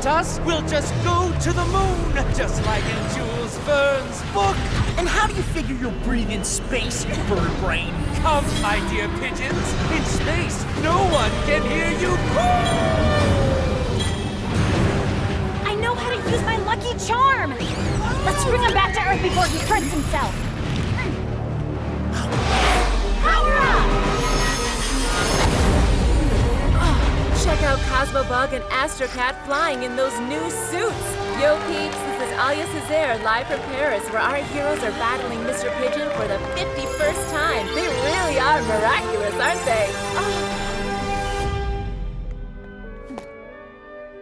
us, we'll just go to the moon, just like in Jules Verne's book. And how do you figure you'll breathe in space, you bird brain? Come, my dear pigeons, in space, no one can hear you call. I know how to use my lucky charm. Let's bring him back to Earth before he hurts himself. Power up! Check out Cosmobug and Astrocat flying in those new suits. Yo peeps, this is Alia Césaire live from Paris, where our heroes are battling Mr. Pigeon for the 51st time. They really are miraculous, aren't they? Oh.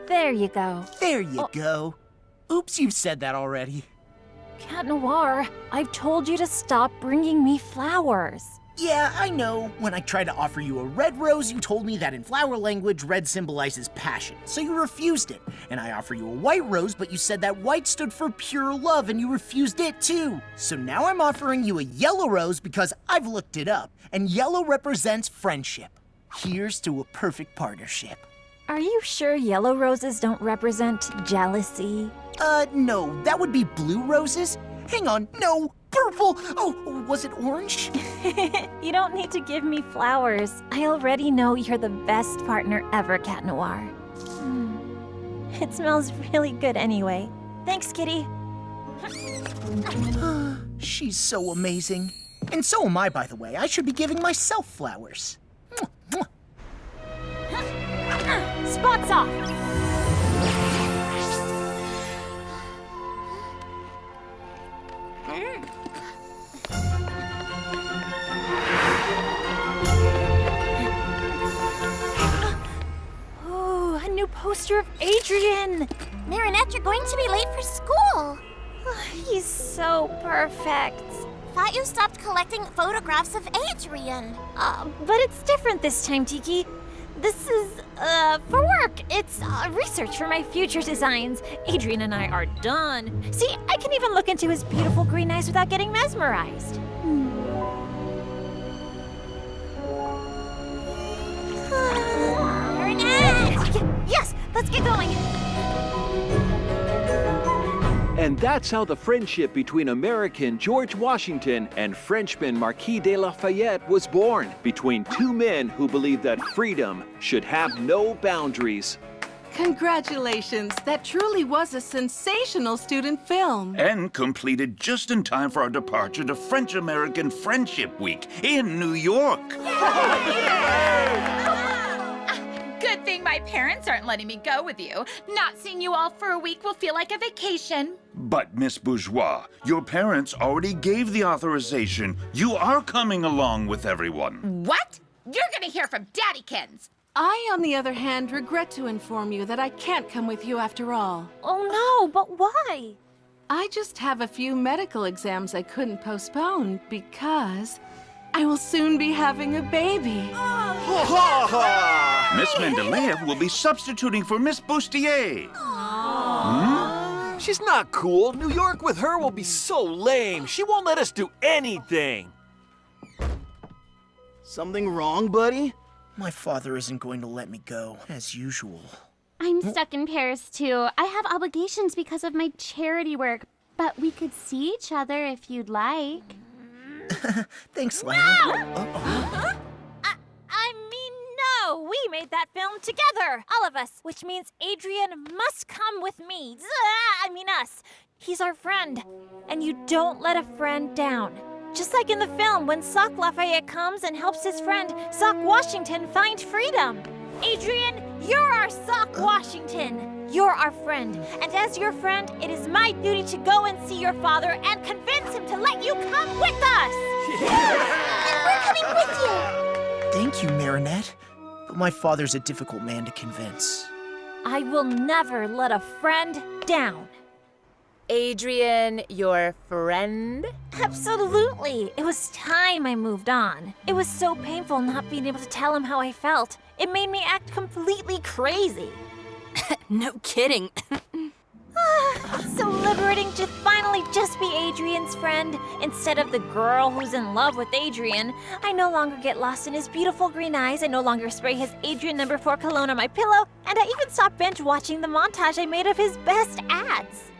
There you go. There you go. Oops, you've said that already. Cat Noir, I've told you to stop bringing me flowers. Yeah, I know. When I tried to offer you a red rose, you told me that in flower language, red symbolizes passion, so you refused it. And I offer you a white rose, but you said that white stood for pure love, and you refused it too. So now I'm offering you a yellow rose because I've looked it up, and yellow represents friendship. Here's to a perfect partnership. Are you sure yellow roses don't represent jealousy? No, that would be blue roses. Hang on, no, purple. Oh, was it orange? You don't need to give me flowers. I already know you're the best partner ever, Cat Noir. It smells really good anyway. Thanks, Kitty. She's so amazing. And so am I, by the way. I should be giving myself flowers. Spots off! Ooh, a new poster of Adrian! Marinette, you're going to be late for school. He's so perfect. Thought you stopped collecting photographs of Adrian. But it's different this time, Tiki. This is, for work. It's research for my future designs. Adrian and I are done. See, I can even look into his beautiful green eyes without getting mesmerized. Marinette! Yes, let's get going. And that's how the friendship between American George Washington and Frenchman Marquis de Lafayette was born, between two men who believed that freedom should have no boundaries. Congratulations! That truly was a sensational student film. And completed just in time for our departure to French-American Friendship Week in New York. Good thing my parents aren't letting me go with you. Not seeing you all for a week will feel like a vacation. But, Miss Bourgeois, your parents already gave the authorization. You are coming along with everyone. What? You're gonna hear from Daddykins. I, on the other hand, regret to inform you that I can't come with you after all. Oh no, but why? I just have a few medical exams I couldn't postpone because I will soon be having a baby. Miss Mendeleev will be substituting for Miss Bustier. She's not cool. New York with her will be so lame. She won't let us do anything. Something wrong, buddy? My father isn't going to let me go, as usual. I'm stuck in Paris, too. I have obligations because of my charity work, but we could see each other if you'd like. Thanks, Lana. I mean, no! We made that film together! All of us! Which means Adrian must come with me. I mean us. He's our friend. And you don't let a friend down. Just like in the film, when Sock Lafayette comes and helps his friend, Sock Washington, find freedom. Adrian, you're our Sock Washington. You're our friend. And as your friend, it is my duty to go and see your father and convince him to let you come with us. And we're coming with you. Thank you, Marinette. But my father's a difficult man to convince. I will never let a friend down. Adrian, your friend? Absolutely. It was time I moved on. It was so painful not being able to tell him how I felt. It made me act completely crazy. No kidding. It's so liberating to finally just be Adrian's friend, instead of the girl who's in love with Adrian. I no longer get lost in his beautiful green eyes, I no longer spray his Adrian No. 4 cologne on my pillow, and I even stopped binge watching the montage I made of his best ads.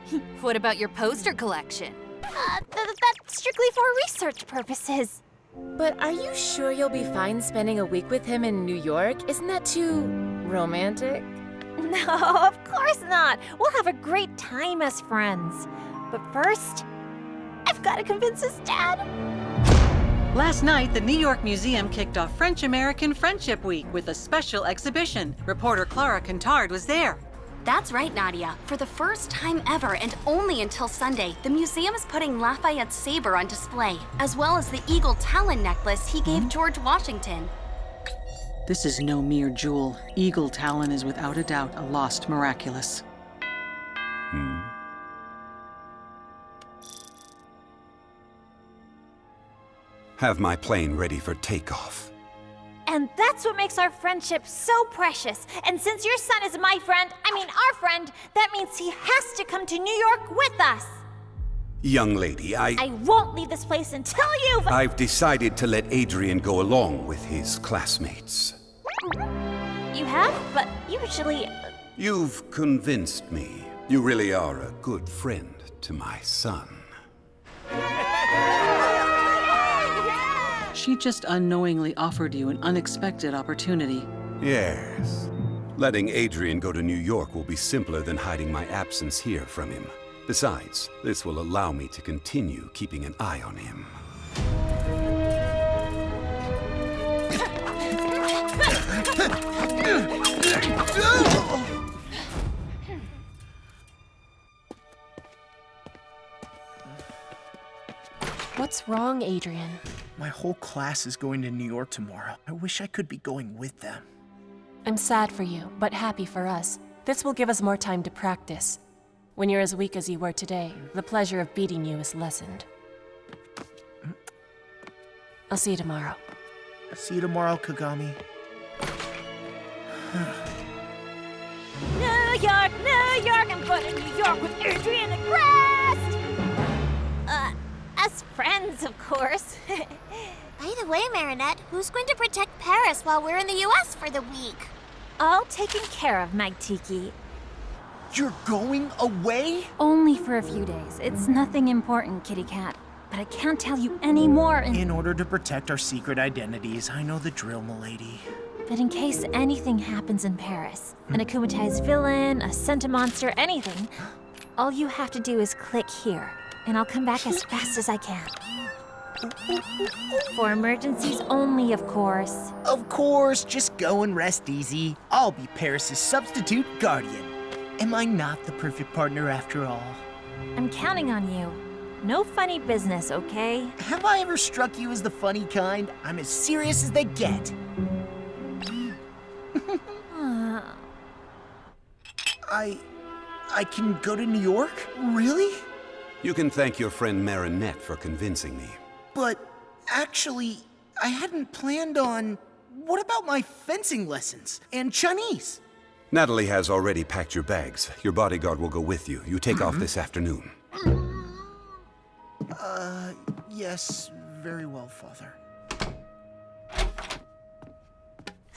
What about your poster collection? That's strictly for research purposes. But are you sure you'll be fine spending a week with him in New York? Isn't that too romantic? No, of course not. We'll have a great time as friends. But first, I've got to convince his dad. Last night, the New York Museum kicked off French-American Friendship Week with a special exhibition. Reporter Clara Contard was there. That's right, Nadia. For the first time ever, and only until Sunday, the museum is putting Lafayette's saber on display, as well as the eagle talon necklace he gave George Washington. This is no mere jewel. Eagle Talon is without a doubt a lost Miraculous. Have my plane ready for takeoff. And that's what makes our friendship so precious. And since your son is my friend, our friend, that means he has to come to New York with us. Young lady, I won't leave this place until you've... I've decided to let Adrian go along with his classmates. You have? But usually... You've convinced me. You really are a good friend to my son. She just unknowingly offered you an unexpected opportunity. Yes. Letting Adrian go to New York will be simpler than hiding my absence here from him. Besides, this will allow me to continue keeping an eye on him. What's wrong, Adrian? My whole class is going to New York tomorrow. I wish I could be going with them. I'm sad for you, but happy for us. This will give us more time to practice. When you're as weak as you were today, the pleasure of beating you is lessened. I'll see you tomorrow. See you tomorrow, Kagami. New York, New York, I'm going to New York with Adrian and Crest! As friends, of course. By the way, Marinette, who's going to protect Paris while we're in the U.S. for the week? All taken care of, Mike Tiki. You're going away? Only for a few days. It's nothing important, Kitty Cat. But I can't tell you any more In order to protect our secret identities, I know the drill, milady. But in case anything happens in Paris, an akumatized villain, a centimonster, anything, all you have to do is click here, and I'll come back as fast as I can. For emergencies only, of course. Of course, just go and rest easy. I'll be Paris's substitute guardian. Am I not the perfect partner after all? I'm counting on you. No funny business, okay? Have I ever struck you as the funny kind? I'm as serious as they get. I can go to New York? Really? You can thank your friend Marinette for convincing me. But actually, I hadn't planned on... What about my fencing lessons? And Chinese? Natalie has already packed your bags. Your bodyguard will go with you. You take off this afternoon. Yes, very well, Father.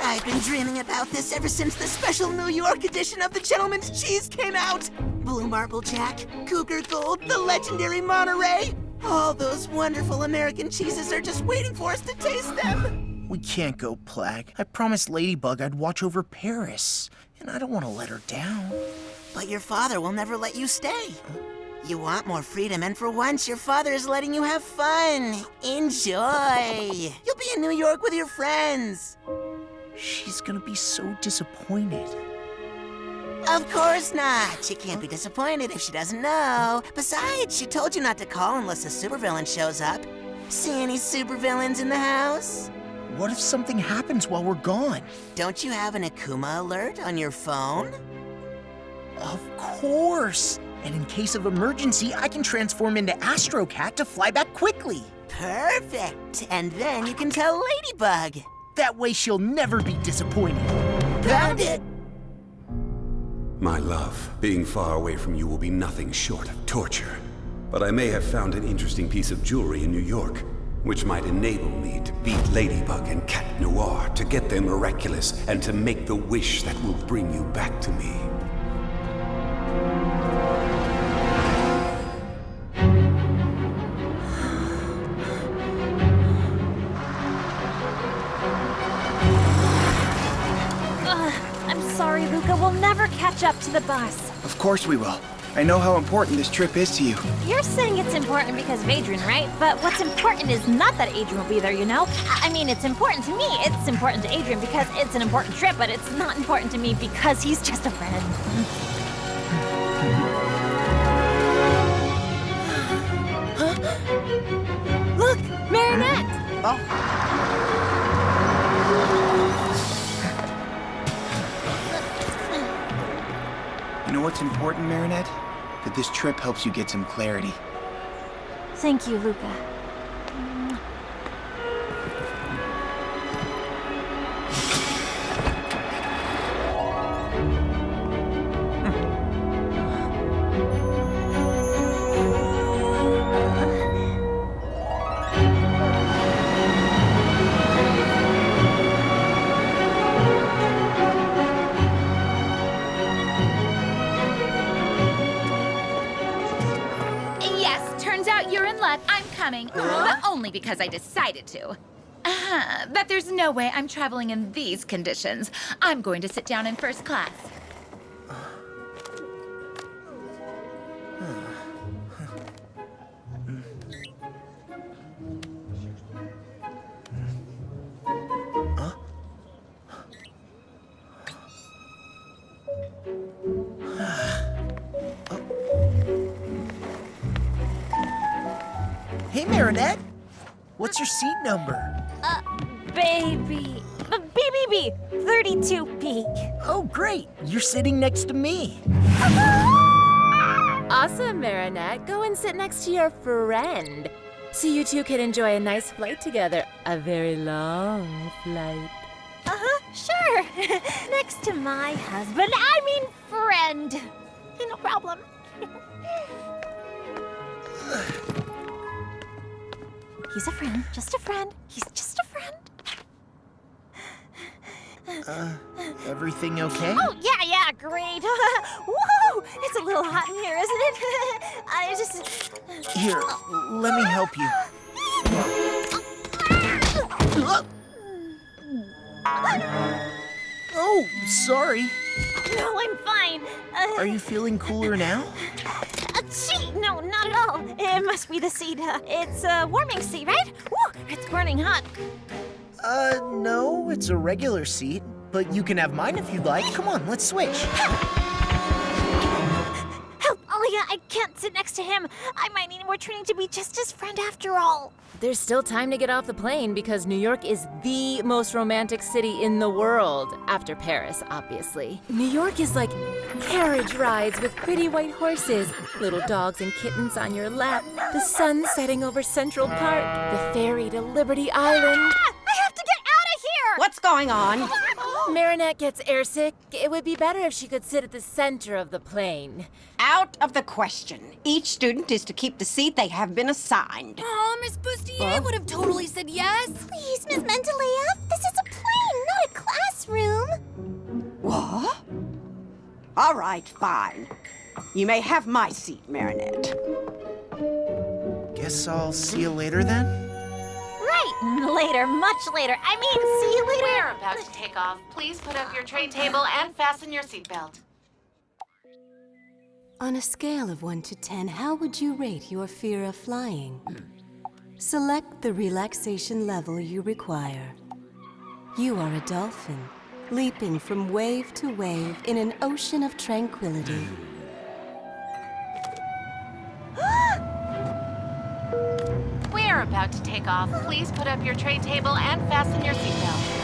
I've been dreaming about this ever since the special New York edition of the Gentleman's Cheese came out. Blue Marble Jack, Cougar Gold, the legendary Monterey. All those wonderful American cheeses are just waiting for us to taste them. We can't go, Plag. I promised Ladybug I'd watch over Paris, and I don't want to let her down. But your father will never let you stay. You want more freedom, and for once, your father is letting you have fun. Enjoy. You'll be in New York with your friends. She's gonna be so disappointed. Of course not. She can't be disappointed if she doesn't know. Besides, she told you not to call unless a supervillain shows up. See any supervillains in the house? What if something happens while we're gone? Don't you have an Akuma alert on your phone? Of course! And in case of emergency, I can transform into Astro Cat to fly back quickly. Perfect! And then you can tell Ladybug. That way she'll never be disappointed. Found it! My love, being far away from you will be nothing short of torture. But I may have found an interesting piece of jewelry in New York, which might enable me to beat Ladybug and Cat Noir, to get them Miraculous, and to make the wish that will bring you back to me. I'm sorry, Luca. We'll never catch up to the bus. Of course we will. I know how important this trip is to you. You're saying it's important because of Adrian, right? But what's important is not that Adrian will be there, you know? I mean, it's important to me. It's important to Adrian because it's an important trip, but it's not important to me because he's just a friend. Look, Marinette! Oh. You know what's important, Marinette? That this trip helps you get some clarity. Thank you, Luca. I'm coming, but only because I decided to. But there's no way I'm traveling in these conditions. I'm going to sit down in first class. Hey, Marinette. What's your seat number? Baby. BBB, 32B. Oh, great. You're sitting next to me. Awesome, Marinette. Go and sit next to your friend. So you two can enjoy a nice flight together. A very long flight. Sure. Next to my husband. I mean friend. No problem. He's a friend, just a friend. He's just a friend. Everything okay? Oh, yeah, great. Woo! It's a little hot in here, isn't it? I just... Here, let me help you. Oh, sorry. No, I'm fine. Are you feeling cooler now? Gee, no, not at all. It must be the seat. It's a warming seat, right? Woo! It's burning hot. No, it's a regular seat. But you can have mine if you'd like. Come on, let's switch. Help, Alia, I can't sit next to him. I might need more training to be just his friend after all. There's still time to get off the plane because New York is the most romantic city in the world, after Paris, obviously. New York is like carriage rides with pretty white horses, little dogs and kittens on your lap, the sun setting over Central Park, the ferry to Liberty Island. I have to get out of here! What's going on? Marinette gets airsick. It would be better if she could sit at the center of the plane. Out of the question. Each student is to keep the seat they have been assigned. Oh, Miss Bustier would have totally said yes. Please, Miss Mentalea, this is a plane, not a classroom. What? All right, fine. You may have my seat, Marinette. Guess I'll see you later then? Right, later, much later. I mean, see you later. We're about to take off. Please put up your tray table and fasten your seatbelt. On a scale of 1 to 10, how would you rate your fear of flying? Select the relaxation level you require. You are a dolphin, leaping from wave to wave in an ocean of tranquility. We're about to take off. Please put up your tray table and fasten your seatbelt.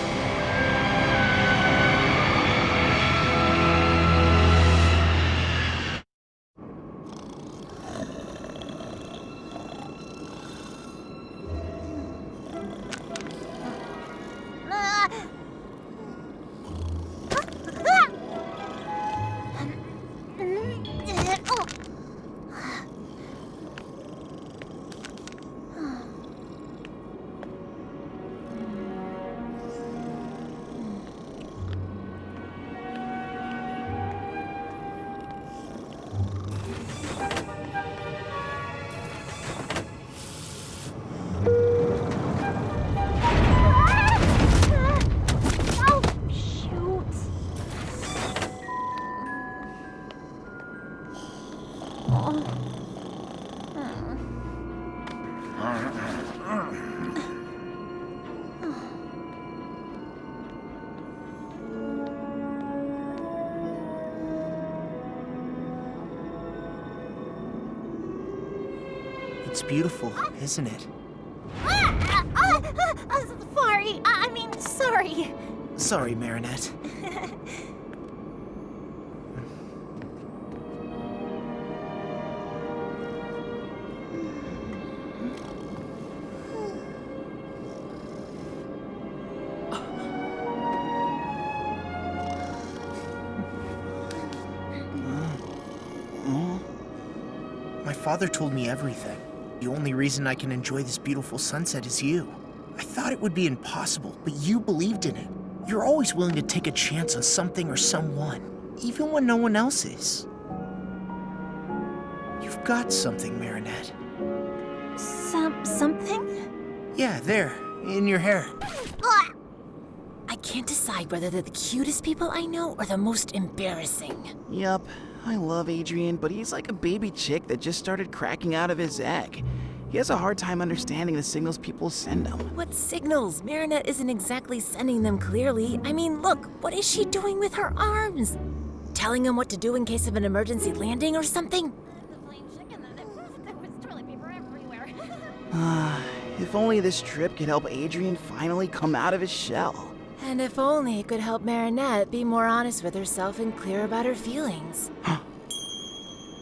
It's beautiful, isn't it? Sorry. Sorry, Marinette. My father told me everything. The only reason I can enjoy this beautiful sunset is you. I thought it would be impossible, but you believed in it. You're always willing to take a chance on something or someone, even when no one else is. You've got something, Marinette. Something? Yeah, there, in your hair. I can't decide whether they're the cutest people I know or the most embarrassing. Yup, I love Adrian, but he's like a baby chick that just started cracking out of his egg. He has a hard time understanding the signals people send him. What signals? Marinette isn't exactly sending them clearly. I mean, look, what is she doing with her arms? Telling him what to do in case of an emergency landing or something? If only this trip could help Adrian finally come out of his shell. And if only it could help Marinette be more honest with herself and clear about her feelings.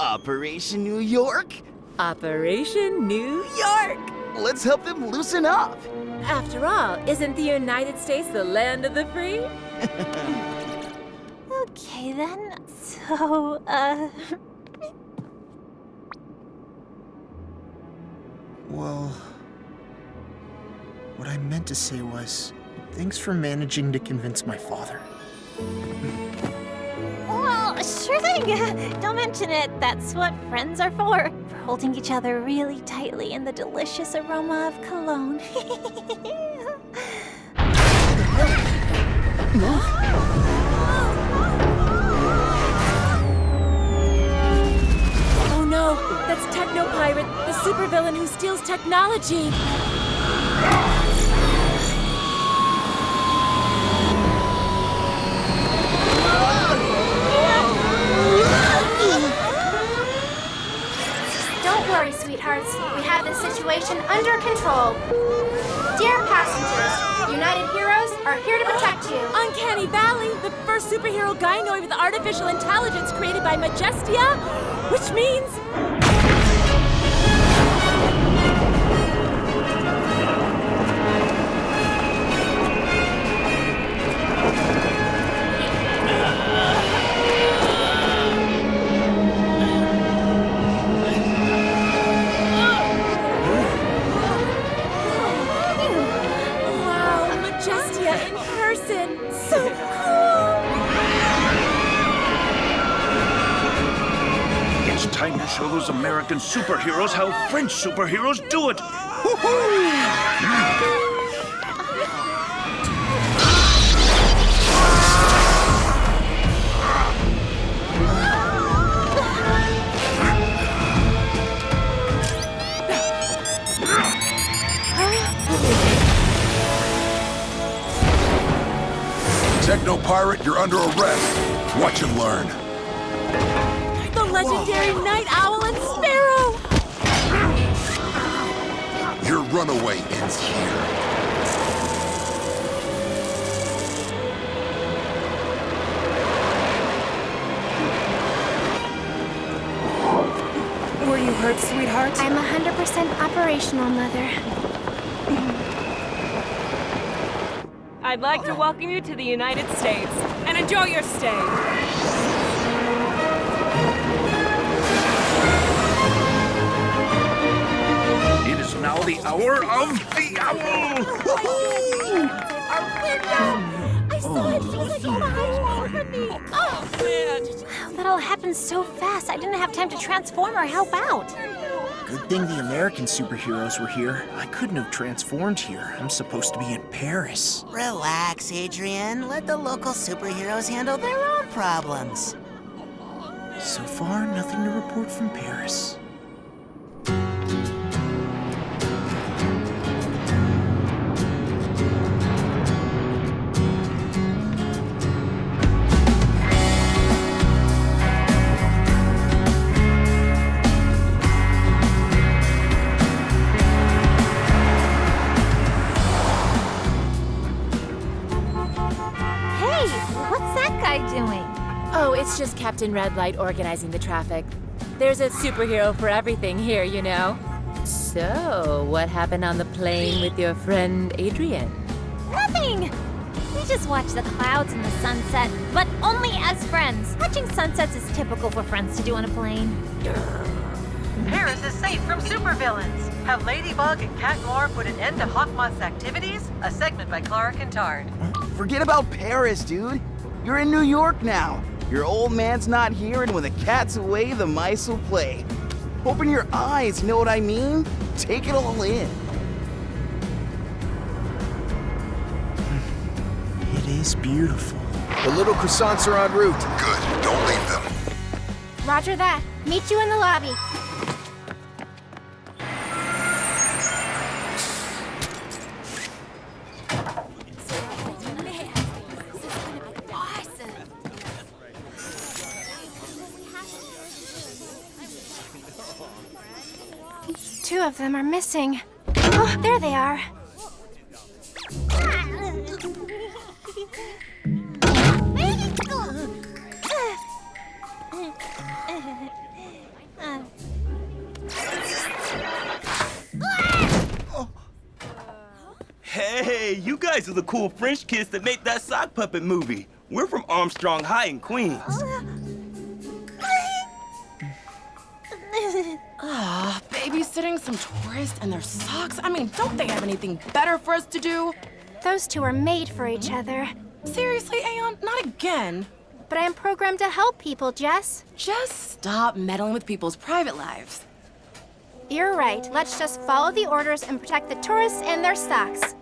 Operation New York? Operation New York! Let's help them loosen up! After all, isn't the United States the land of the free? Okay then, so, Well, what I meant to say was, thanks for managing to convince my father. Well, sure thing. Don't mention it. That's what friends are for holding each other really tightly in the delicious aroma of cologne. Oh no, that's Techno Pirate, the supervillain who steals technology. Don't worry, sweethearts. We have the situation under control. Dear passengers, United Heroes are here to protect you. Uncanny Valley, the first superhero gynoid with artificial intelligence created by Majestia, which means... Time to show those American superheroes how French superheroes do it! Techno Pirate, you're under arrest. Watch and learn. The legendary Night Owl and Sparrow! Your runaway ends here. Were you hurt, sweetheart? I'm 100% operational, Mother. I'd like to welcome you to the United States and enjoy your stay. It is now the hour of the owl! I saw it. She was like on a high wall from me. Oh, man. That all happened so fast. I didn't have time to transform or help out. Good thing the American superheroes were here. I couldn't have transformed here. I'm supposed to be in Paris. Relax, Adrian. Let the local superheroes handle their own problems. So far, nothing to report from Paris. it's just Captain Red Light organizing the traffic. There's a superhero for everything here, you know. So, what happened on the plane with your friend Adrian? Nothing! We just watch the clouds and the sunset, but only as friends. Watching sunsets is typical for friends to do on a plane. Paris is safe from supervillains. Have Ladybug and Cat Noir put an end to Hawkmoth's activities? A segment by Clara Kintard. Forget about Paris, dude. You're in New York now. Your old man's not here, and when the cat's away, the mice will play. Open your eyes, you know what I mean? Take it all in. It is beautiful. The little croissants are en route. Good, don't leave them. Roger that. Meet you in the lobby. Two of them are missing. Oh, there they are. Hey, you guys are the cool French kids that made that sock puppet movie. We're from Armstrong High in Queens. Babysitting some tourists and their socks? I mean, don't they have anything better for us to do? Those two are made for each other. Seriously, Aeon? Not again. But I'm programmed to help people, Jess. Just stop meddling with people's private lives. You're right. Let's just follow the orders and protect the tourists and their socks.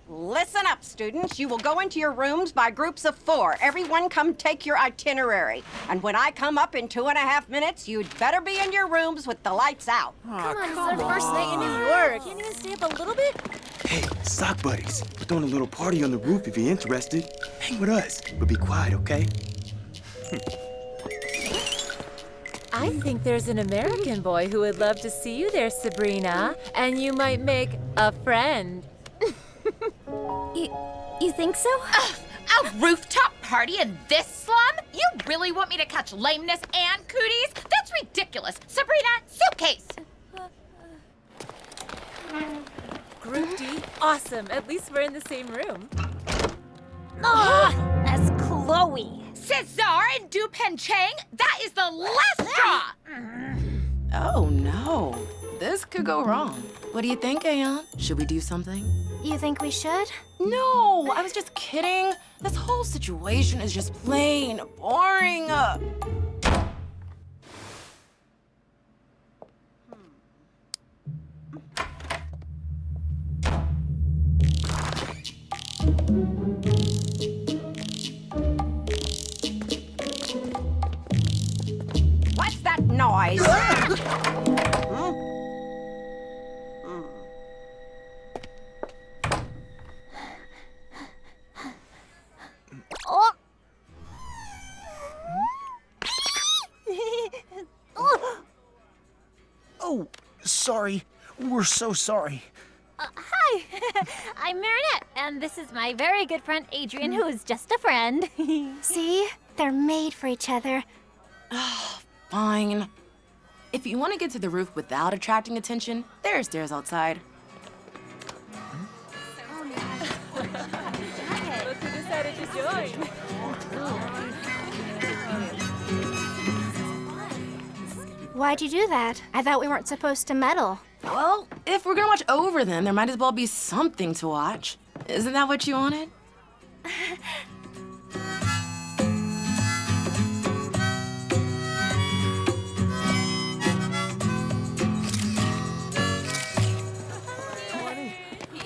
Listen up, students. You will go into your rooms by groups of 4. Everyone come take your itinerary. And when I come up in 2.5 minutes, you'd better be in your rooms with the lights out. Come on, it's our first night in New York. Can't even stay up a little bit? Hey, sock buddies, we're throwing a little party on the roof if you're interested. Hang with us, but be quiet, okay? I think there's an American boy who would love to see you there, Sabrina. And you might make a friend. You think so? A rooftop party in this slum? You really want me to catch lameness and cooties? That's ridiculous. Sabrina, suitcase. Group D, awesome. At least we're in the same room. That's Chloe. Cesar and Dupen Chang, that is the last straw. Oh, no. This could go wrong. What do you think, Aeon? Should we do something? You think we should? No, I was just kidding. This whole situation is just plain boring. What's that noise? Oh, sorry. We're so sorry. Hi, I'm Marinette, and this is my very good friend Adrian, who is just a friend. See? They're made for each other. Fine. If you want to get to the roof without attracting attention, there are stairs outside. Look who decided to join. Why'd you do that? I thought we weren't supposed to meddle. Well, if we're gonna watch over them, there might as well be something to watch. Isn't that what you wanted?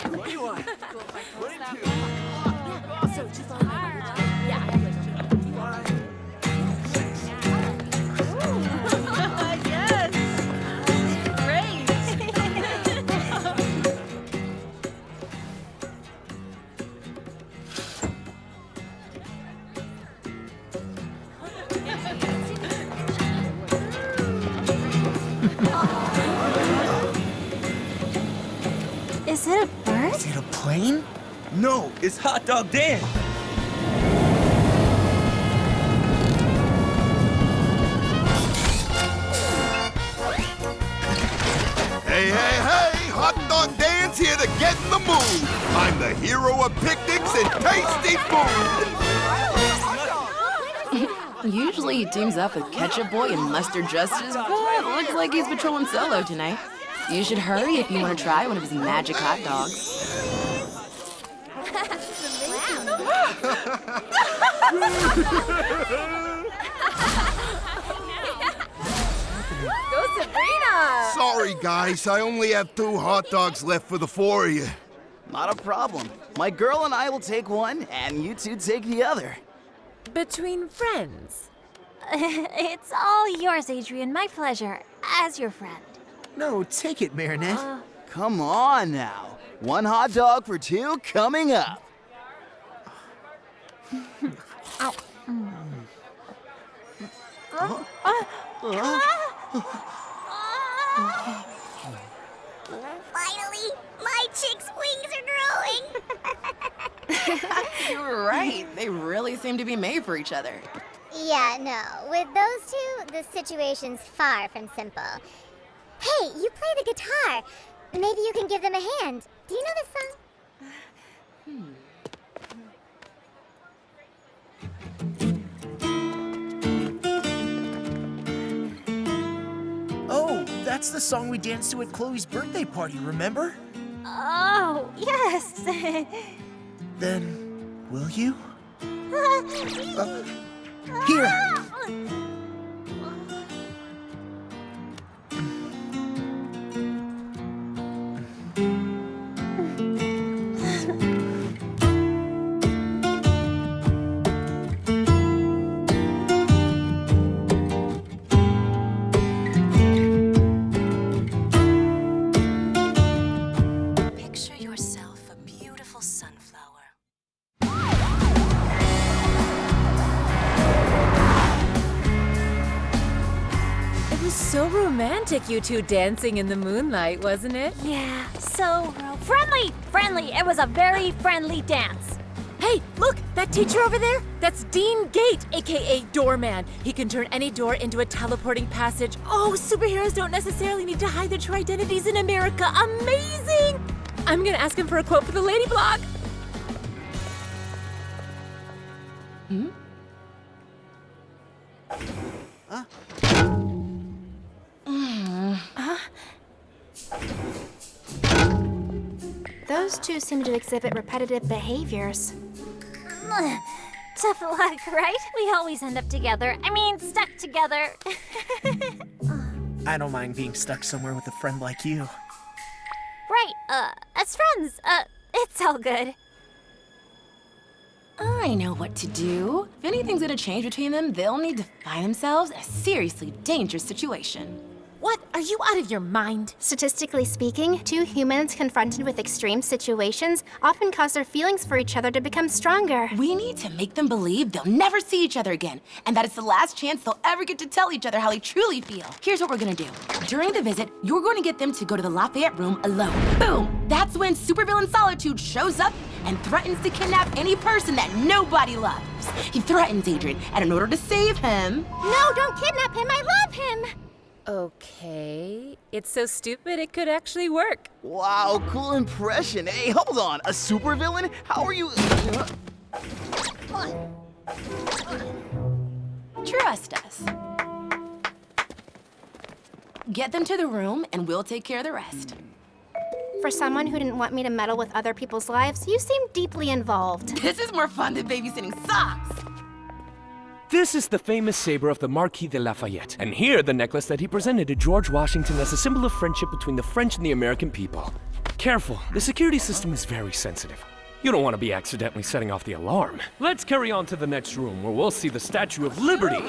What do you want? Is it a bird? Is it a plane? No, it's Hot Dog Dan. to get in the mood. I'm the hero of picnics and tasty food. Usually he teams up with Ketchup Boy and Mustard Justice, but looks like he's patrolling solo tonight. You should hurry if you want to try one of his magic hot dogs. Go Sabrina! Sorry, guys. I only have 2 hot dogs left for the 4 of you. Not a problem. My girl and I will take one, and you two take the other. Between friends. It's all yours, Adrian. My pleasure. As your friend. No, take it, Marinette. Come on now. 1 hot dog for 2 coming up. Ow. Finally, my chick's wings are growing. You were right. They really seem to be made for each other. Yeah, no. With those two, the situation's far from simple. Hey, you play the guitar. Maybe you can give them a hand. Do you know this song? Oh, that's the song we danced to at Chloe's birthday party, remember? Oh, yes. Then, will you? Here. Picture yourself a beautiful sunflower. It was so romantic, you two dancing in the moonlight, wasn't it? Yeah, so friendly. Friendly. It was a very friendly dance. Hey, look, that teacher over there? That's Dean Gate, aka Doorman. He can turn any door into a teleporting passage. Oh, superheroes don't necessarily need to hide their true identities in America. Amazing! I'm gonna ask him for a quote for the Lady blog. Those two seem to exhibit repetitive behaviors. Tough luck, right? We always end up together. I mean, stuck together. I don't mind being stuck somewhere with a friend like you. Right, as friends, it's all good. I know what to do. If anything's gonna change between them, they'll need to find themselves in a seriously dangerous situation. What? Are you out of your mind? Statistically speaking, 2 humans confronted with extreme situations often cause their feelings for each other to become stronger. We need to make them believe they'll never see each other again, and that it's the last chance they'll ever get to tell each other how they truly feel. Here's what we're gonna do. During the visit, you're going to get them to go to the Lafayette room alone. Boom! That's when supervillain Solitude shows up and threatens to kidnap any person that nobody loves. He threatens Adrian, and in order to save him... No, don't kidnap him! I love him! Okay, it's so stupid it could actually work. Wow, cool impression. Hey, hold on. A supervillain? How are you? Trust us. Get them to the room, and we'll take care of the rest. For someone who didn't want me to meddle with other people's lives, you seem deeply involved. This is more fun than babysitting socks. This is the famous saber of the Marquis de Lafayette, and here the necklace that he presented to George Washington as a symbol of friendship between the French and the American people. Careful, the security system is very sensitive. You don't want to be accidentally setting off the alarm. Let's carry on to the next room, where we'll see the Statue of Liberty.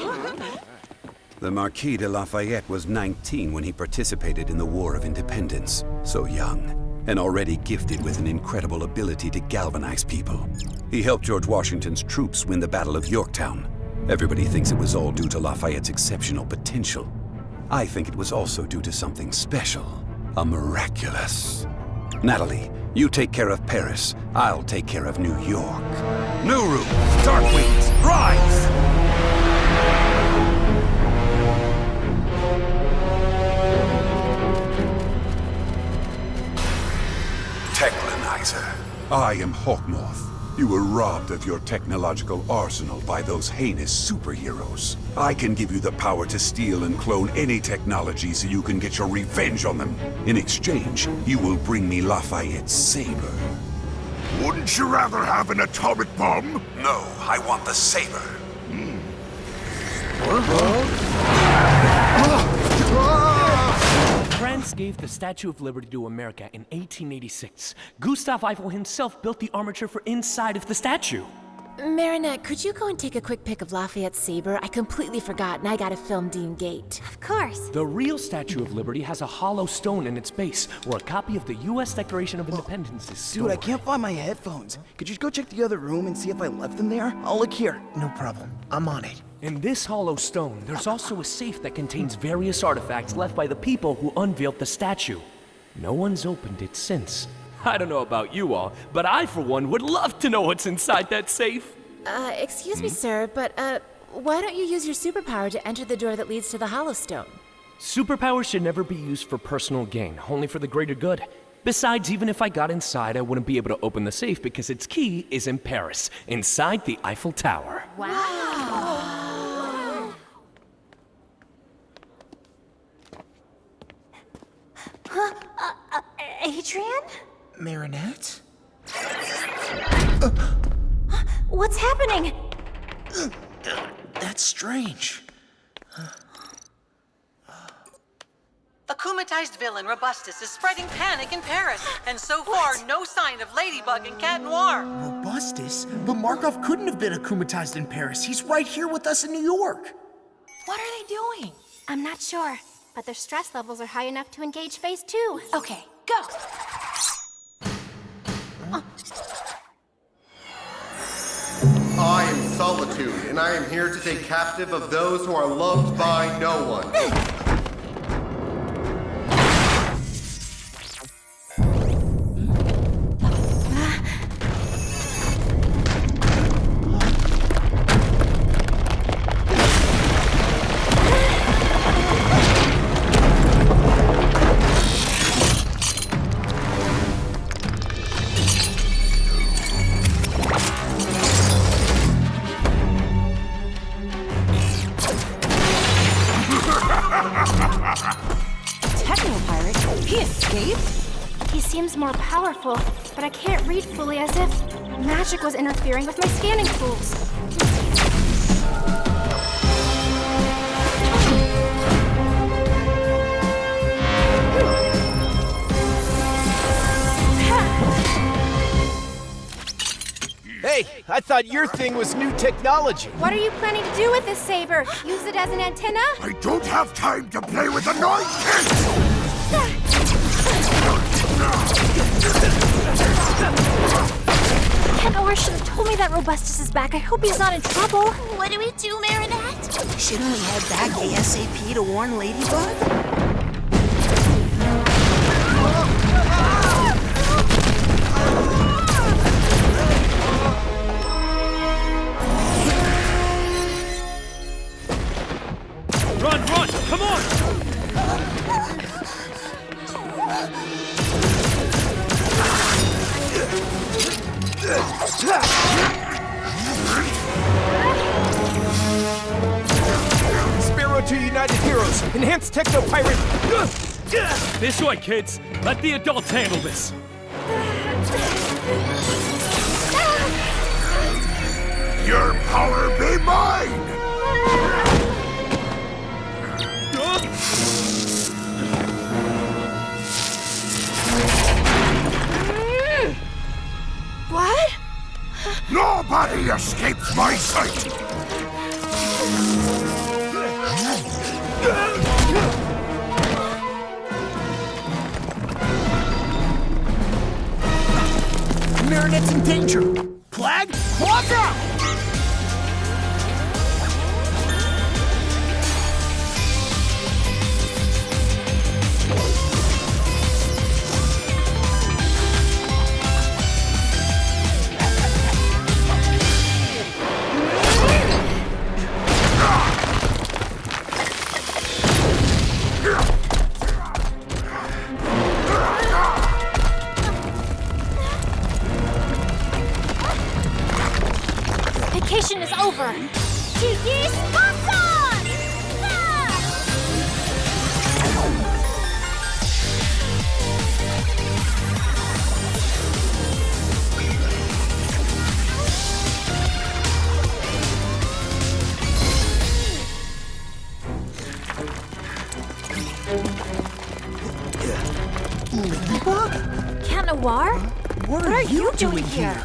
The Marquis de Lafayette was 19 when he participated in the War of Independence. So young, and already gifted with an incredible ability to galvanize people. He helped George Washington's troops win the Battle of Yorktown. Everybody thinks it was all due to Lafayette's exceptional potential. I think it was also due to something special, a miraculous. Natalie, you take care of Paris. I'll take care of New York. New room, Darkwings, rise! Techlanizer. I am Hawkmoth. You were robbed of your technological arsenal by those heinous superheroes. I can give you the power to steal and clone any technology so you can get your revenge on them. In exchange, you will bring me Lafayette's saber. Wouldn't you rather have an atomic bomb? No, I want the saber. France gave the Statue of Liberty to America in 1886. Gustav Eiffel himself built the armature for inside of the statue. Marinette, could you go and take a quick pic of Lafayette's saber? I completely forgot, and I gotta film Dean Gate. Of course. The real Statue of Liberty has a hollow stone in its base, where a copy of the U.S. Declaration of Independence is stored. Dude, I can't find my headphones. Could you go check the other room and see if I left them there? I'll look here. No problem. I'm on it. In this hollow stone, there's also a safe that contains various artifacts left by the people who unveiled the statue. No one's opened it since. I don't know about you all, but I, for one, would love to know what's inside that safe. Excuse me, sir, but, why don't you use your superpower to enter the door that leads to the Hollow Stone? Superpowers should never be used for personal gain, only for the greater good. Besides, even if I got inside, I wouldn't be able to open the safe because its key is in Paris, inside the Eiffel Tower. Wow! Huh? Adrian? Marinette? What's happening? That's strange. The akumatized villain Robustus is spreading panic in Paris, and so far, no sign of Ladybug and Cat Noir. Robustus? But Markov couldn't have been akumatized in Paris. He's right here with us in New York. What are they doing? I'm not sure, but their stress levels are high enough to engage phase 2. Okay, go! I am Solitude, and I am here to take captive of those who are loved by no one. He seems more powerful, but I can't read fully, as if magic was interfering with my scanning tools. Hey, I thought your thing was new technology. What are you planning to do with this saber? Use it as an antenna? I don't have time to play with annoying kids! Cat Noir should have told me that Robustus is back. I hope he's not in trouble. What do we do, Marinette? Shouldn't we head back ASAP to warn Ladybug? Run, run! Come on! Sparrow to United Heroes! Enhanced Techno Pirate! This way, kids! Let the adults handle this! Your power be mine! What? Nobody escapes my sight! Marinette's in danger! Plag, walk out! over. Tiki Sponson! Ladybug? Cat Noir? What are you doing here?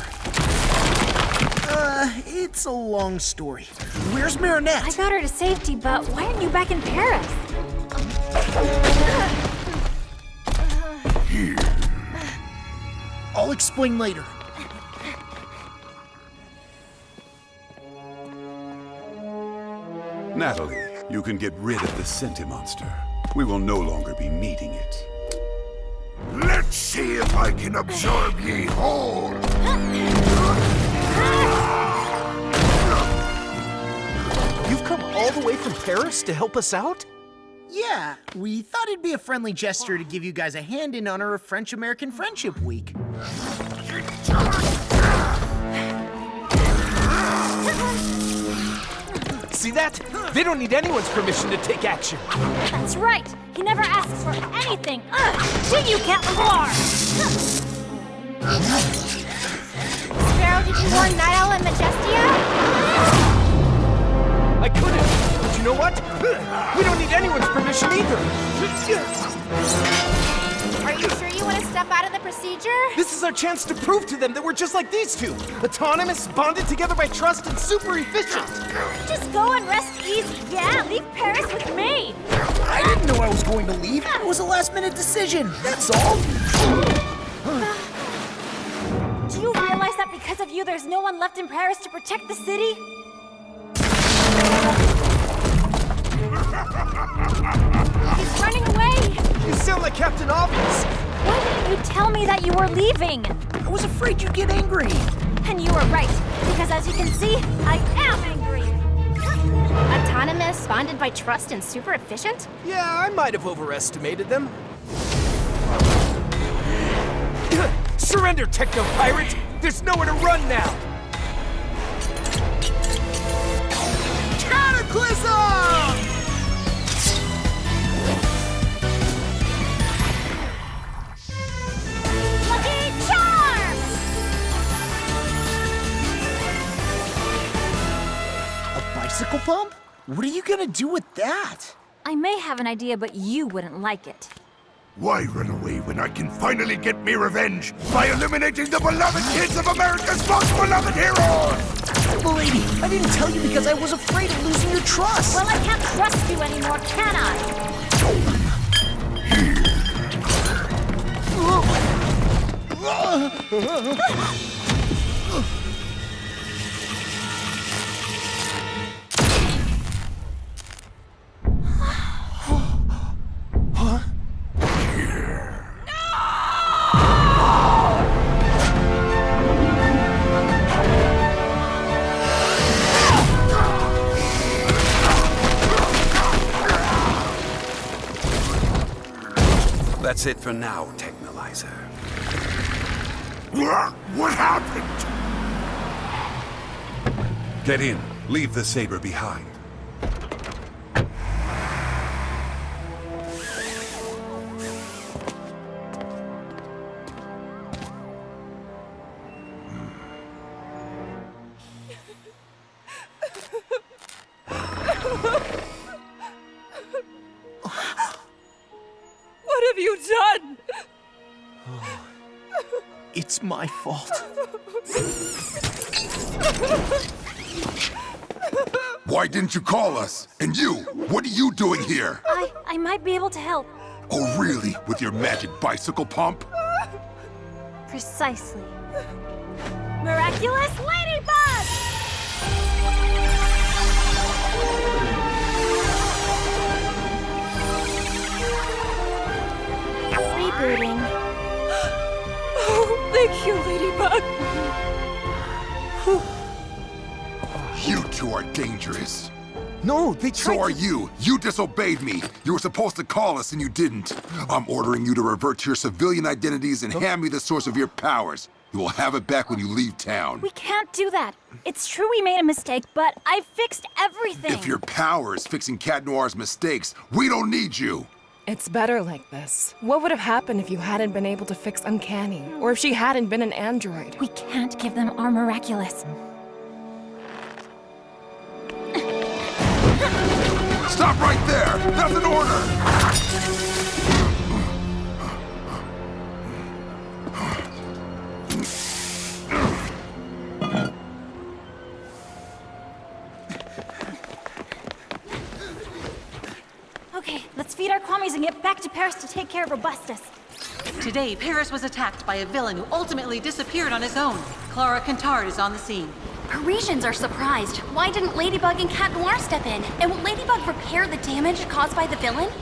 It's a long story. Where's Marinette? I got her to safety, but why aren't you back in Paris? I'll explain later. Natalie, you can get rid of the Sentimonster. We will no longer be needing it. Let's see if I can absorb ye whole. You've come all the way from Paris to help us out? Yeah, we thought it'd be a friendly gesture to give you guys a hand in honor of French-American Friendship Week. See that? They don't need anyone's permission to take action. That's right. He never asks for anything. Did you, Cat Noir? Sparrow, did you warn Night Owl and Majestia? I couldn't, but you know what? We don't need anyone's permission either. Are you sure you want to step out of the procedure? This is our chance to prove to them that we're just like these two. Autonomous, bonded together by trust, and super efficient. Just go and rest easy. Yeah, leave Paris with me. I didn't know I was going to leave. It was a last-minute decision, that's all. Do you realize that because of you, there's no one left in Paris to protect the city? He's running away! You sound like Captain Obvious! Why didn't you tell me that you were leaving? I was afraid you'd get angry. And you were right, because as you can see, I am angry! Autonomous, bonded by trust, and super efficient? Yeah, I might have overestimated them. Surrender, Techno-Pirate! There's nowhere to run now! Cataclysm! Lucky Charm! A bicycle pump? What are you gonna do with that? I may have an idea, but you wouldn't like it. Why run away when I can finally get me revenge by eliminating the beloved kids of America's most beloved heroes? Lady, I didn't tell you because I was afraid of losing your trust. Well, I can't trust you anymore, can I? That's it for now, Technolyzer. What happened? Get in. Leave the saber behind. What have you done? It's my fault. Why didn't you call us? And you, what are you doing here? I might be able to help. Oh, really? With your magic bicycle pump? Precisely. Miraculous Ladybug! Rebooting. Oh, thank you, Ladybug. You two are dangerous. No, they tried So are you. You disobeyed me. You were supposed to call us and you didn't. I'm ordering you to revert to your civilian identities and hand me the source of your powers. You will have it back when you leave town. We can't do that. It's true we made a mistake, but I've fixed everything. If your power is fixing Cat Noir's mistakes, we don't need you. It's better like this. What would have happened if you hadn't been able to fix Uncanny? Or if she hadn't been an android? We can't give them our Miraculous. Stop right there! That's an order! Okay, let's feed our commies and get back to Paris to take care of Robustus. Today, Paris was attacked by a villain who ultimately disappeared on his own. Clara Cantard is on the scene. Parisians are surprised. Why didn't Ladybug and Cat Noir step in? And will Ladybug repair the damage caused by the villain?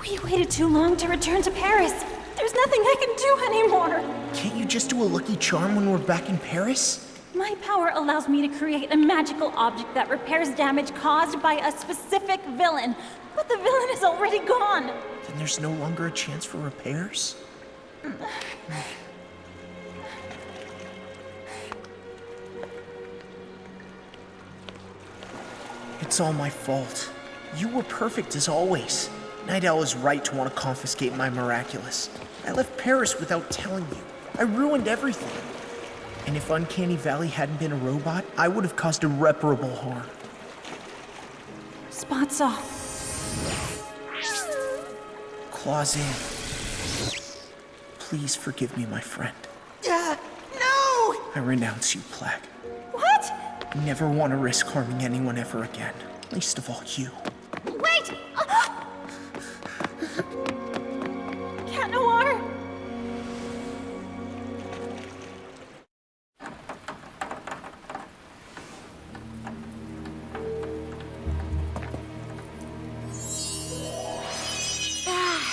We waited too long to return to Paris. There's nothing I can do anymore. Can't you just do a lucky charm when we're back in Paris? My power allows me to create a magical object that repairs damage caused by a specific villain. But the villain is already gone. Then there's no longer a chance for repairs? It's all my fault. You were perfect as always. Night Owl is right to want to confiscate my Miraculous. I left Paris without telling you. I ruined everything. And if Uncanny Valley hadn't been a robot, I would have caused irreparable harm. Spots off. Claws in. Please forgive me, my friend. No! I renounce you, Plague. What? I never want to risk harming anyone ever again. Least of all you. Wait! Cat Noir!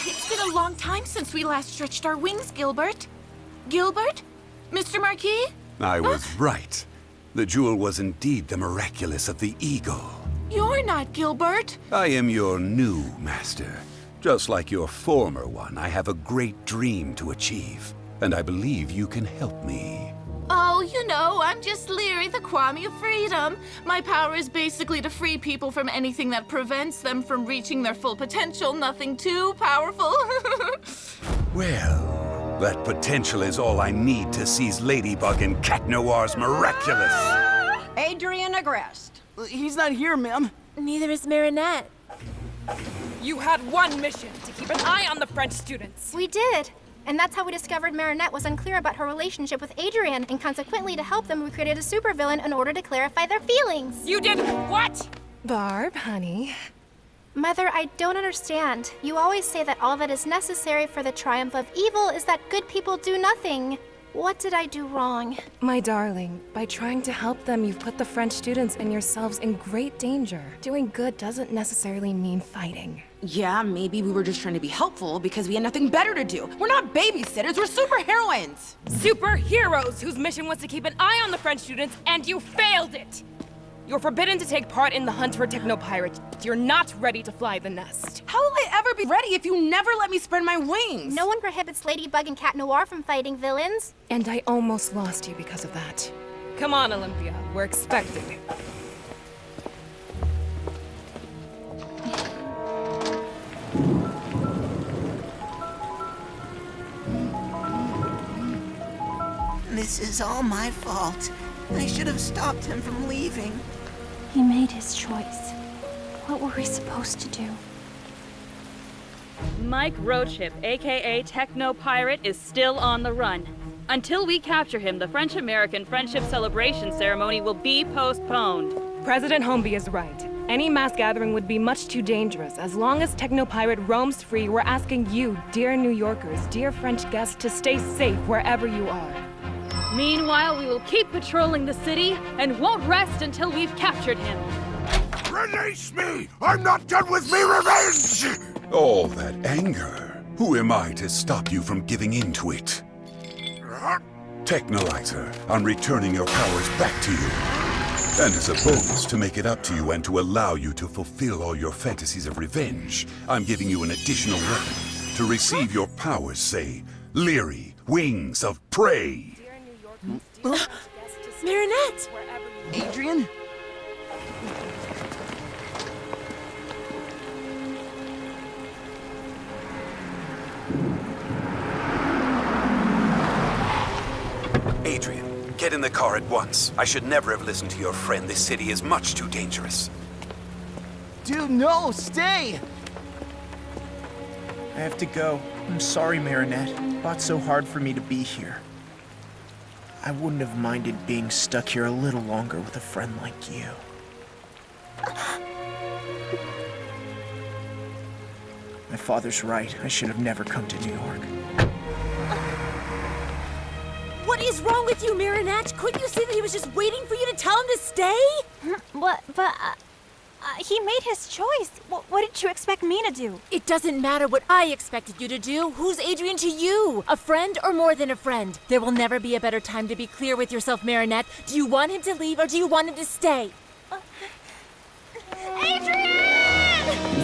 It's been a long time since we last stretched our wings, Gilbert. Gilbert? Mr. Marquis? I was right. The jewel was indeed the Miraculous of the Eagle. You're not Gilbert. I am your new master. Just like your former one, I have a great dream to achieve, and I believe you can help me. Oh, you know, I'm just Leary, the Kwame of Freedom. My power is basically to free people from anything that prevents them from reaching their full potential. Nothing too powerful. Well, that potential is all I need to seize Ladybug and Cat Noir's Miraculous. Adrian Agrest. He's not here, ma'am. Neither is Marinette. You had one mission, to keep an eye on the French students. We did. And that's how we discovered Marinette was unclear about her relationship with Adrian, and consequently, to help them, we created a supervillain in order to clarify their feelings. You did what? Barb, honey. Mother, I don't understand. You always say that all that is necessary for the triumph of evil is that good people do nothing. What did I do wrong? My darling, by trying to help them, you've put the French students and yourselves in great danger. Doing good doesn't necessarily mean fighting. Yeah, maybe we were just trying to be helpful because we had nothing better to do. We're not babysitters, we're superheroines. Superheroes whose mission was to keep an eye on the French students, and you failed it! You're forbidden to take part in the hunt for Technopirates. You're not ready to fly the nest. How will I ever be ready if you never let me spread my wings? No one prohibits Ladybug and Cat Noir from fighting villains. And I almost lost you because of that. Come on, Olympia. We're expecting. This is all my fault. I should have stopped him from leaving. He made his choice. What were we supposed to do? Mike Roadship, aka Techno Pirate, is still on the run. Until we capture him, the French-American Friendship Celebration ceremony will be postponed. President Holmby is right. Any mass gathering would be much too dangerous. As long as Techno Pirate roams free, we're asking you, dear New Yorkers, dear French guests, to stay safe wherever you are. Meanwhile, we will keep patrolling the city and won't rest until we've captured him. Release me! I'm not done with me revenge! All that anger. Who am I to stop you from giving in to it? Technolyzer, I'm returning your powers back to you. And as a bonus to make it up to you and to allow you to fulfill all your fantasies of revenge, I'm giving you an additional weapon. To receive your powers, say, Leary, Wings of Prey. Marinette! Adrian? Adrian, get in the car at once. I should never have listened to your friend. This city is much too dangerous. Dude, no, stay! I have to go. I'm sorry, Marinette. It fought so hard for me to be here. I wouldn't have minded being stuck here a little longer with a friend like you. My father's right. I should have never come to New York. What is wrong with you, Marinette? Couldn't you see that he was just waiting for you to tell him to stay? He made his choice. What did you expect me to do? It doesn't matter what I expected you to do. Who's Adrian to you? A friend or more than a friend? There will never be a better time to be clear with yourself, Marinette. Do you want him to leave or do you want him to stay? Adrian!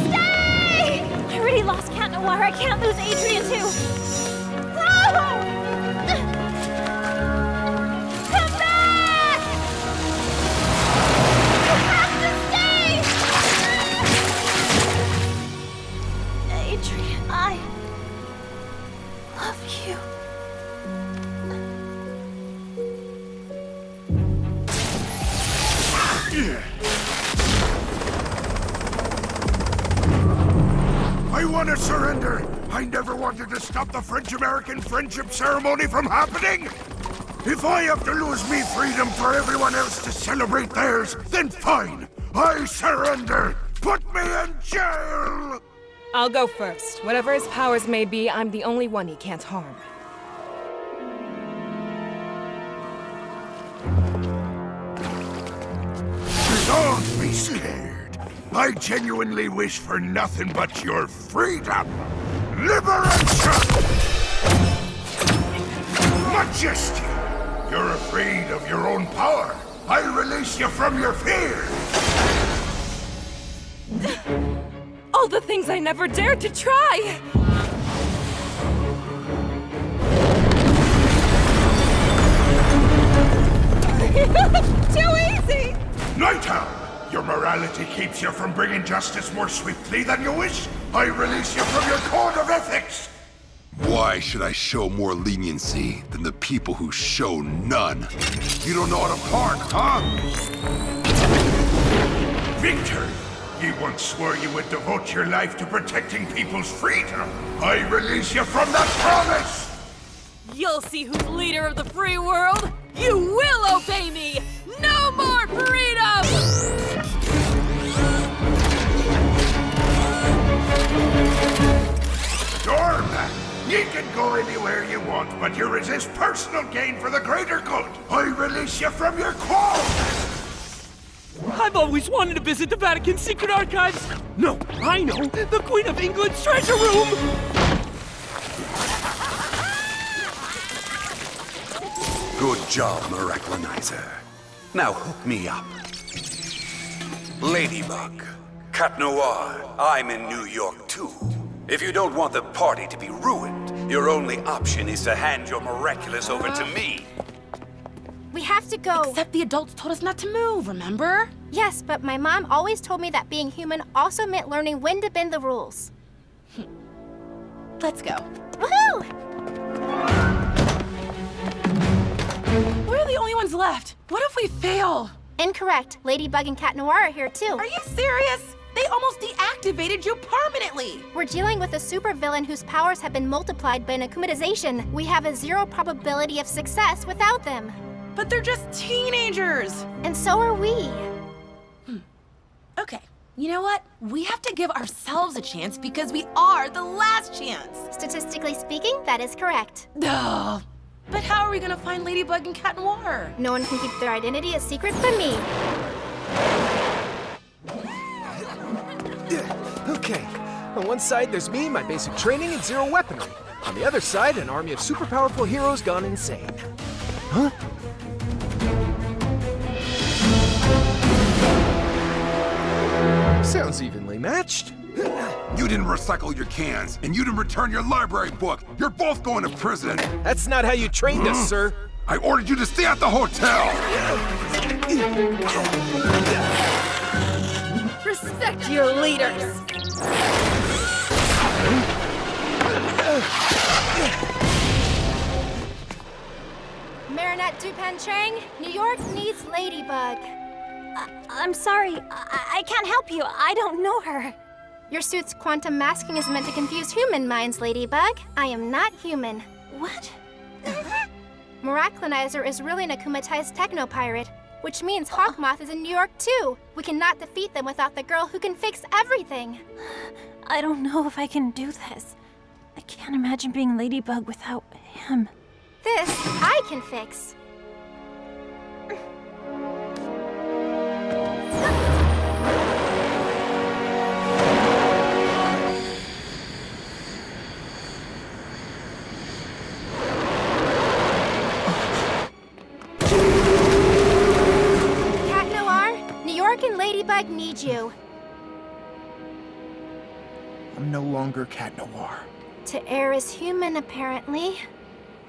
Stay! I already lost Cat Noir. I can't lose Adrian too. No! Come back! You have to stay! Adrian, I love you. I want to surrender. I never wanted to stop the French-American friendship ceremony from happening. If I have to lose me freedom for everyone else to celebrate theirs, then fine. I surrender. Put me in jail. I'll go first. Whatever his powers may be, I'm the only one he can't harm. Don't be scared. I genuinely wish for nothing but your freedom. Liberation! Majesty! You're afraid of your own power. I release you from your fear. All the things I never dared to try! Too easy! Night Owl! Your morality keeps you from bringing justice more swiftly than you wish. I release you from your code of ethics. Why should I show more leniency than the people who show none? You don't know how to park, huh? Victor, you once swore you would devote your life to protecting people's freedom. I release you from that promise! You'll see who's leader of the free world. You will obey me. No more freedom! Doorman, you can go anywhere you want, but you resist personal gain for the greater good. I release you from your quarrel. I've always wanted to visit the Vatican's secret archives. No, I know, the Queen of England's treasure room. Good job, Miraculous. Now hook me up. Ladybug, Cat Noir, I'm in New York too. If you don't want the party to be ruined, your only option is to hand your Miraculous over to me. We have to go. Except the adults told us not to move, remember? Yes, but my mom always told me that being human also meant learning when to bend the rules. Let's go. Woohoo! We're the only ones left. What if we fail? Incorrect. Ladybug and Cat Noir are here too. Are you serious? They almost deactivated you permanently! We're dealing with a supervillain whose powers have been multiplied by an akumatization. We have a 0 probability of success without them. But they're just teenagers! And so are we. Okay, you know what? We have to give ourselves a chance because we are the last chance! Statistically speaking, that is correct. Duh! But how are we gonna find Ladybug and Cat Noir? No one can keep their identity a secret from me. Okay, on one side there's me, my basic training, and 0 weaponry. On the other side, an army of super powerful heroes gone insane. Huh? Sounds evenly matched. You didn't recycle your cans, and you didn't return your library book. You're both going to prison. That's not how you trained us, sir. I ordered you to stay at the hotel! Respect your leaders! Marinette Dupan Chang, New York needs Ladybug. I'm sorry. I can't help you. I don't know her. Your suit's quantum masking is meant to confuse human minds, Ladybug. I am not human. What? Miraculonizer is really an akumatized techno-pirate, which means Hawkmoth is in New York too. We cannot defeat them without the girl who can fix everything. I don't know if I can do this. I can't imagine being Ladybug without him. This, I can fix. Cat Noir, New York and Ladybug need you. I'm no longer Cat Noir. To err is human, apparently.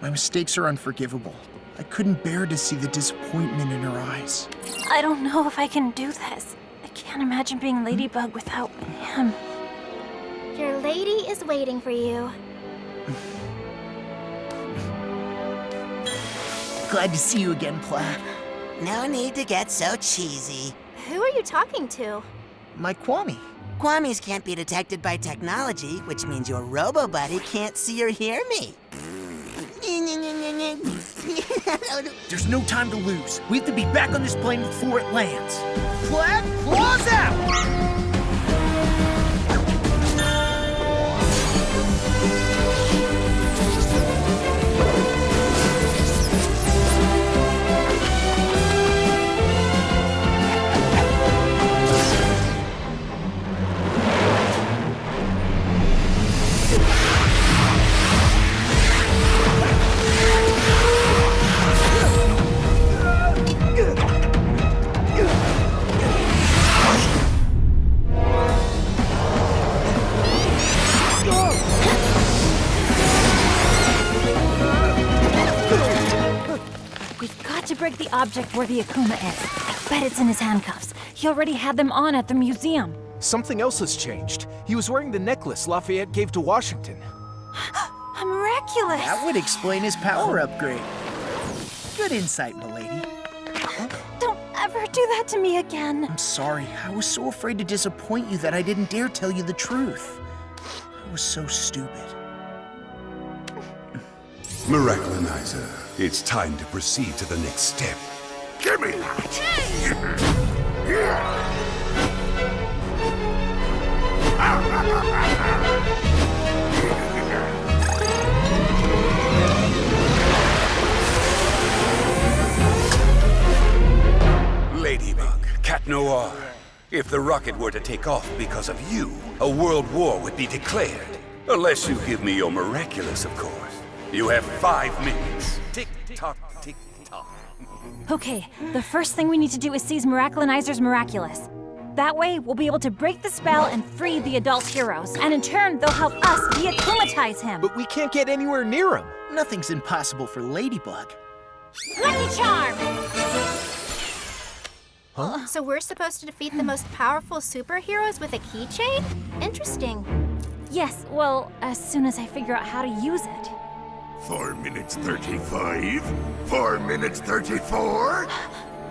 My mistakes are unforgivable. I couldn't bear to see the disappointment in her eyes. I don't know if I can do this. I can't imagine being Ladybug without him. Your lady is waiting for you. Glad to see you again, Plaid. No need to get so cheesy. Who are you talking to? My Kwame. Kwamis can't be detected by technology, which means your robo-buddy can't see or hear me. There's no time to lose. We have to be back on this plane before it lands. Plaid, claws out! Break the object where the Akuma is. I bet it's in his handcuffs. He already had them on at the museum. Something else has changed. He was wearing the necklace Lafayette gave to Washington. A Miraculous! That would explain his power upgrade. Good insight, milady. Don't ever do that to me again. I'm sorry. I was so afraid to disappoint you that I didn't dare tell you the truth. I was so stupid. Miraculonizer, it's time to proceed to the next step. Give me that! Ladybug, Cat Noir, if the rocket were to take off because of you, a world war would be declared. Unless you give me your Miraculous, of course. You have 5 minutes. Tick-tock, tick-tock. Okay, the first thing we need to do is seize Miraculonizer's Miraculous. That way, we'll be able to break the spell and free the adult heroes. And in turn, they'll help us de-akumatize him. But we can't get anywhere near him. Nothing's impossible for Ladybug. Lucky Charm! Huh? So we're supposed to defeat the most powerful superheroes with a keychain? Interesting. Yes, well, as soon as I figure out how to use it. 4 minutes 35? 4 minutes 34?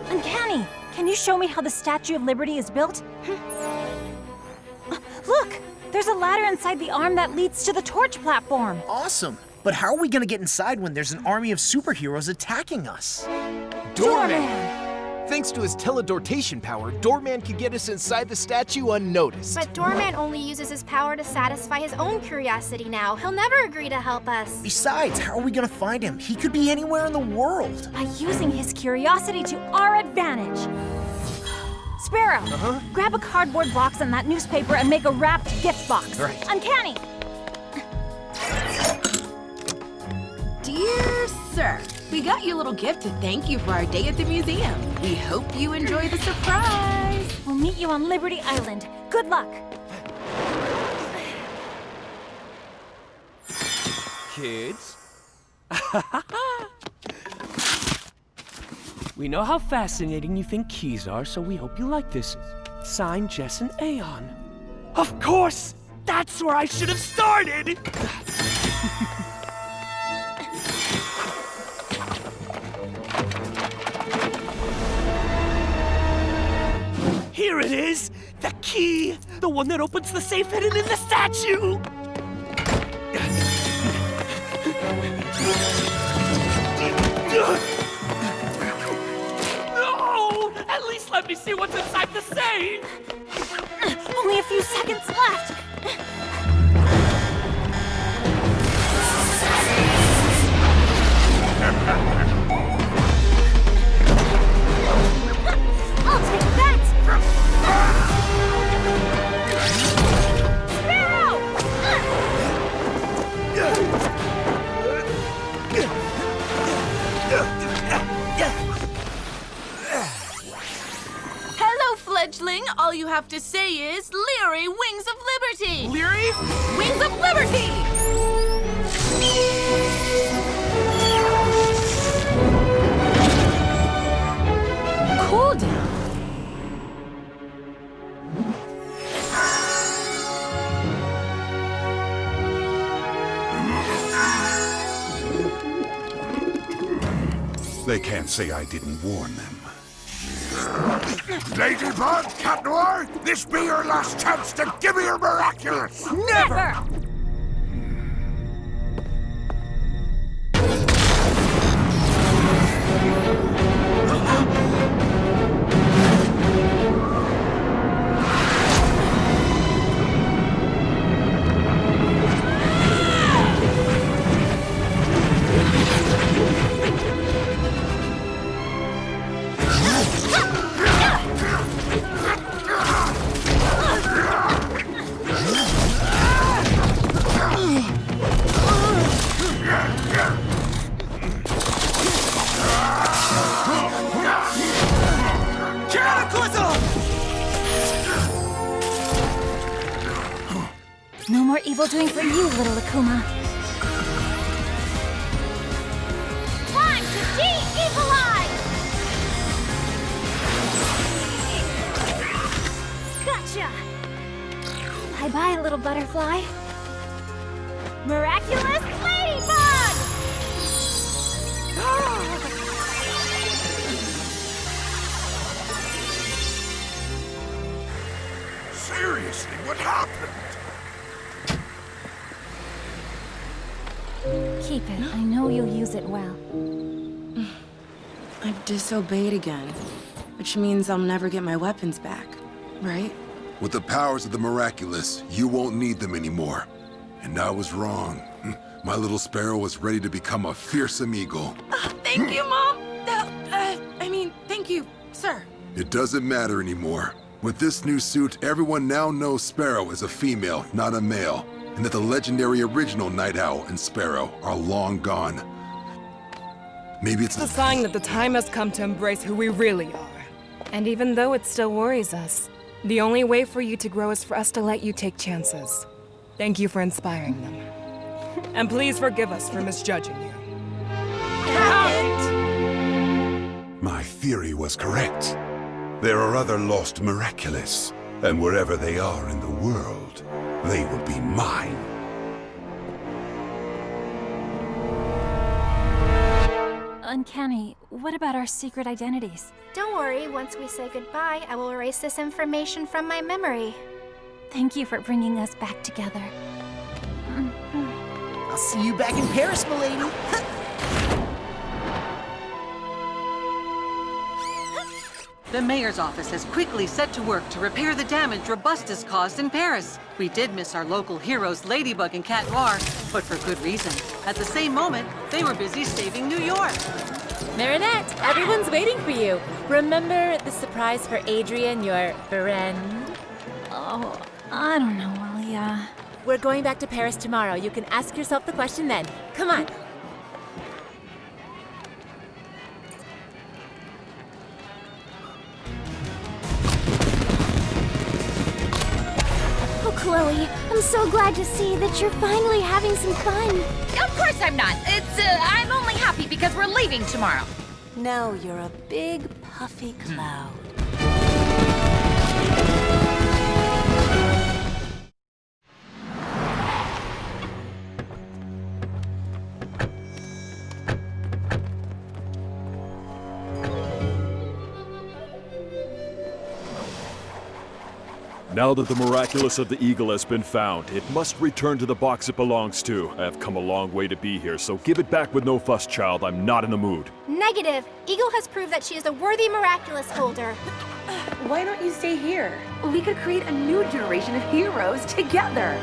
Uncanny! Can you show me how the Statue of Liberty is built? Look! There's a ladder inside the arm that leads to the torch platform. Awesome! But how are we gonna get inside when there's an army of superheroes attacking us? Doorman! Thanks to his teledortation power, Doorman can get us inside the statue unnoticed. But Doorman only uses his power to satisfy his own curiosity now. He'll never agree to help us. Besides, how are we gonna find him? He could be anywhere in the world. By using his curiosity to our advantage. Sparrow, grab a cardboard box and that newspaper and make a wrapped gift box. Right. Uncanny! Dear sir, we got you a little gift to thank you for our day at the museum. We hope you enjoy the surprise. We'll meet you on Liberty Island. Good luck. Kids? We know how fascinating you think keys are, so we hope you like this. Signed, Jess and Aeon. Of course! That's where I should have started! Here it is! The key! The one that opens the safe hidden in the statue! No! At least let me see what's inside the safe! Only a few seconds left! I'll take that! Sparrow! Hello, fledgling. All you have to say is Leary Wings of Liberty. Leary? Wings of Liberty! Cool down. They can't say I didn't warn them. Ladybug, Cat Noir, this be your last chance to give me your Miraculous! Never! No more evil doing for you, little Akuma. Time to de-evilize! Gotcha! Bye-bye, little butterfly. Miraculous Ladybug! Seriously, what happened? Keep it. I know you'll use it well. I've disobeyed again, which means I'll never get my weapons back, right? With the powers of the Miraculous, you won't need them anymore. And I was wrong. My little sparrow was ready to become a fearsome eagle. Thank you, Mom! Thank you, sir. It doesn't matter anymore. With this new suit, everyone now knows Sparrow is a female, not a male, and that the legendary original Night Owl and Sparrow are long gone. Maybe it's a sign that the time has come to embrace who we really are. And even though it still worries us, the only way for you to grow is for us to let you take chances. Thank you for inspiring them. And please forgive us for misjudging you. My theory was correct. There are other lost Miraculous, and wherever they are in the world, they will be mine. Uncanny, what about our secret identities? Don't worry, once we say goodbye, I will erase this information from my memory. Thank you for bringing us back together. I'll see you back in Paris, milady. The mayor's office has quickly set to work to repair the damage Robustus caused in Paris. We did miss our local heroes Ladybug and Cat Noir, but for good reason. At the same moment, they were busy saving New York. Marinette, everyone's waiting for you. Remember the surprise for Adrian, your friend? Oh, I don't know, Alia. We're going back to Paris tomorrow. You can ask yourself the question then. Come on. Oh, Chloe, I'm so glad to see that you're finally having some fun. Of course I'm not. I'm only happy because we're leaving tomorrow. Now you're a big, puffy cloud. Now that the Miraculous of the Eagle has been found, it must return to the box it belongs to. I have come a long way to be here, so give it back with no fuss, child. I'm not in the mood. Negative. Eagle has proved that she is a worthy Miraculous holder. Why don't you stay here? We could create a new generation of heroes together.